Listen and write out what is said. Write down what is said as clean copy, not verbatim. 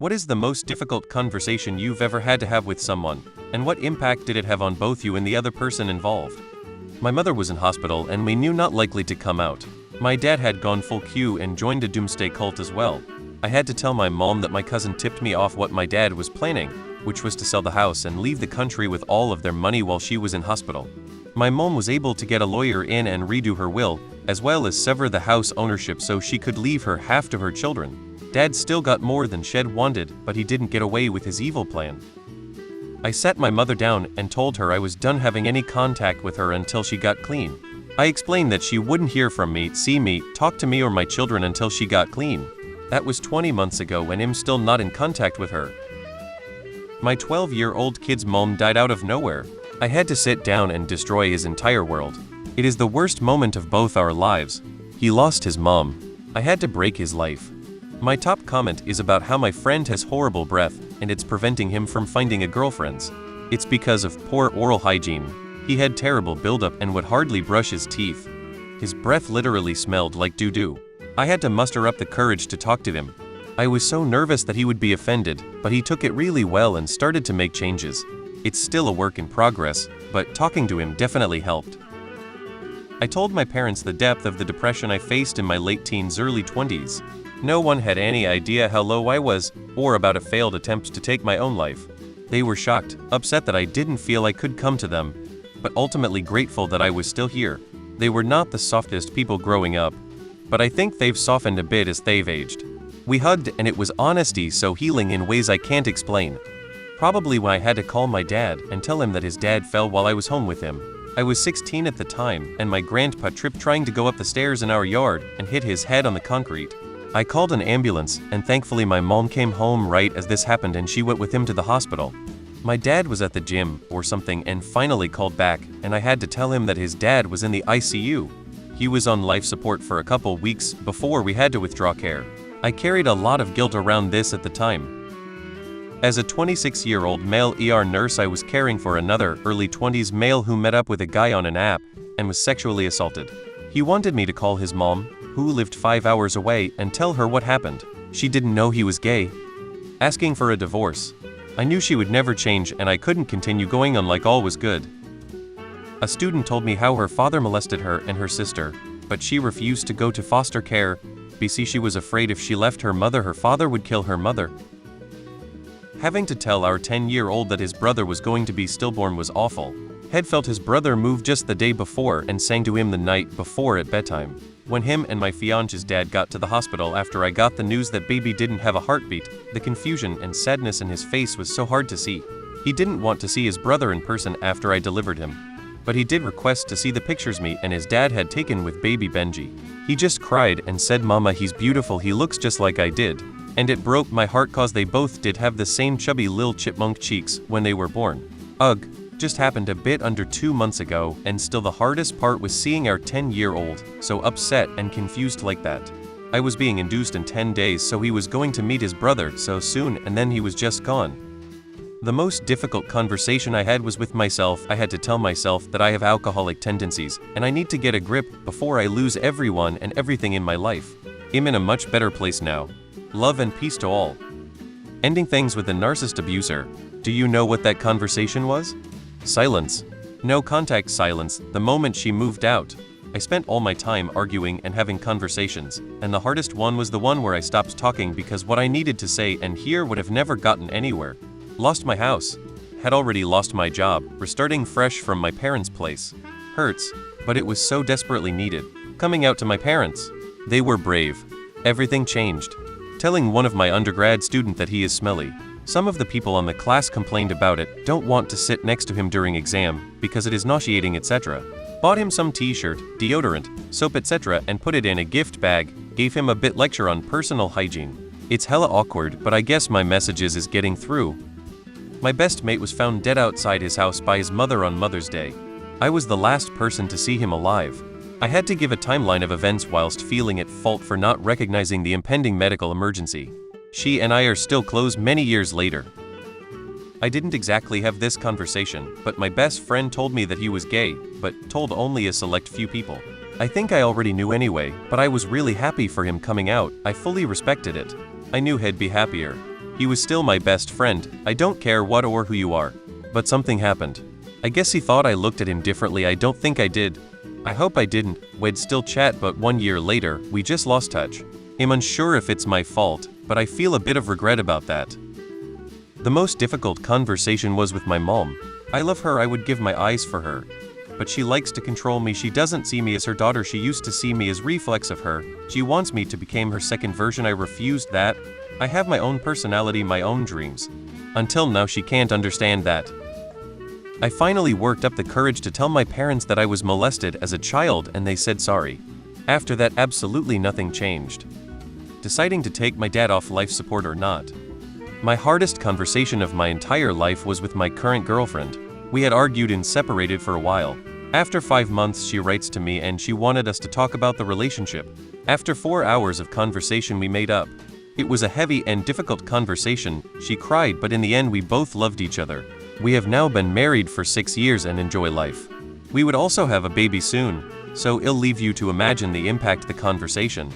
What is the most difficult conversation you've ever had to have with someone, and what impact did it have on both you and the other person involved? My mother was in hospital and we knew not likely to come out. My dad had gone full Q and joined a doomsday cult as well. I had to tell my mom that my cousin tipped me off what my dad was planning, which was to sell the house and leave the country with all of their money while she was in hospital. My mom was able to get a lawyer in and redo her will, as well as sever the house ownership so she could leave her half to her children. Dad still got more than Shed wanted, but he didn't get away with his evil plan. I sat my mother down and told her I was done having any contact with her until she got clean. I explained that she wouldn't hear from me, see me, talk to me or my children until she got clean. That was 20 months ago and I'm still not in contact with her. My 12-year-old kid's mom died out of nowhere. I had to sit down and destroy his entire world. It is the worst moment of both our lives. He lost his mom. I had to break his life. My top comment is about how my friend has horrible breath, and it's preventing him from finding a girlfriend. It's because of poor oral hygiene. He had terrible buildup and would hardly brush his teeth. His breath literally smelled like doo-doo. I had to muster up the courage to talk to him. I was so nervous that he would be offended, but he took it really well and started to make changes. It's still a work in progress, but talking to him definitely helped. I told my parents the depth of the depression I faced in my late teens, early 20s. No one had any idea how low I was, or about a failed attempt to take my own life. They were shocked, upset that I didn't feel I could come to them, but ultimately grateful that I was still here. They were not the softest people growing up, but I think they've softened a bit as they've aged. We hugged and it was honesty so healing in ways I can't explain. Probably when I had to call my dad and tell him that his dad fell while I was home with him. I was 16 at the time, and my grandpa tripped trying to go up the stairs in our yard and hit his head on the concrete. I called an ambulance, and thankfully my mom came home right as this happened and she went with him to the hospital. My dad was at the gym or something and finally called back, and I had to tell him that his dad was in the ICU. He was on life support for a couple weeks before we had to withdraw care. I carried a lot of guilt around this at the time. As a 26-year-old male ER nurse, I was caring for another early 20s male who met up with a guy on an app and was sexually assaulted. He wanted me to call his mom, who lived 5 hours away, and tell her what happened. She didn't know he was gay. Asking for a divorce. I knew she would never change and I couldn't continue going on like all was good. A student told me how her father molested her and her sister, but she refused to go to foster care because she was afraid if she left her mother, her father would kill her mother. Having to tell our 10-year-old that his brother was going to be stillborn was awful. Had felt his brother move just the day before and sang to him the night before at bedtime. When him and my fiance's dad got to the hospital after I got the news that baby didn't have a heartbeat, the confusion and sadness in his face was so hard to see. He didn't want to see his brother in person after I delivered him. But he did request to see the pictures me and his dad had taken with baby Benji. He just cried and said, "Mama, he's beautiful, he looks just like I did." And it broke my heart cause they both did have the same chubby lil chipmunk cheeks when they were born. Ugh. Just happened a bit under 2 months ago, and still the hardest part was seeing our 10-year-old so upset and confused like that. I was being induced in 10 days, so he was going to meet his brother so soon, and then he was just gone. The most difficult conversation I had was with myself. I had to tell myself that I have alcoholic tendencies, and I need to get a grip before I lose everyone and everything in my life. I'm in a much better place now. Love and peace to all. Ending things with a narcissist abuser. Do you know what that conversation was? Silence. No contact silence the moment she moved out. I spent all my time arguing and having conversations, and the hardest one was the one where I stopped talking because what I needed to say and hear would have never gotten anywhere. Lost my house. Had already lost my job, restarting fresh from my parents' place. Hurts, but it was so desperately needed. Coming out to my parents. They were brave. Everything changed. Telling one of my undergrad student that he is smelly. Some of the people on the class complained about it, don't want to sit next to him during exam, because it is nauseating, etc. Bought him some t-shirt, deodorant, soap, etc. and put it in a gift bag, gave him a bit lecture on personal hygiene. It's hella awkward, but I guess my messages is getting through. My best mate was found dead outside his house by his mother on Mother's Day. I was the last person to see him alive. I had to give a timeline of events whilst feeling at fault for not recognizing the impending medical emergency. She and I are still close many years later. I didn't exactly have this conversation, but my best friend told me that he was gay, but told only a select few people. I think I already knew anyway, but I was really happy for him coming out. I fully respected it. I knew he'd be happier. He was still my best friend. I don't care what or who you are. But something happened. I guess he thought I looked at him differently. I don't think I did. I hope I didn't. We'd still chat, but 1 year later, we just lost touch. I'm unsure if it's my fault, but I feel a bit of regret about that. The most difficult conversation was with my mom. I love her, I would give my eyes for her. But she likes to control me. She doesn't see me as her daughter. She used to see me as reflex of her. She wants me to become her second version. I refused that. I have my own personality, my own dreams. Until now, she can't understand that. I finally worked up the courage to tell my parents that I was molested as a child, and they said sorry. After that, absolutely nothing changed. Deciding to take my dad off life support or not. My hardest conversation of my entire life was with my current girlfriend. We had argued and separated for a while. After 5 months, she writes to me and she wanted us to talk about the relationship. After 4 hours of conversation, we made up. It was a heavy and difficult conversation. She cried, but in the end, we both loved each other. We have now been married for 6 years and enjoy life. We would also have a baby soon, so I'll leave you to imagine the impact the conversation.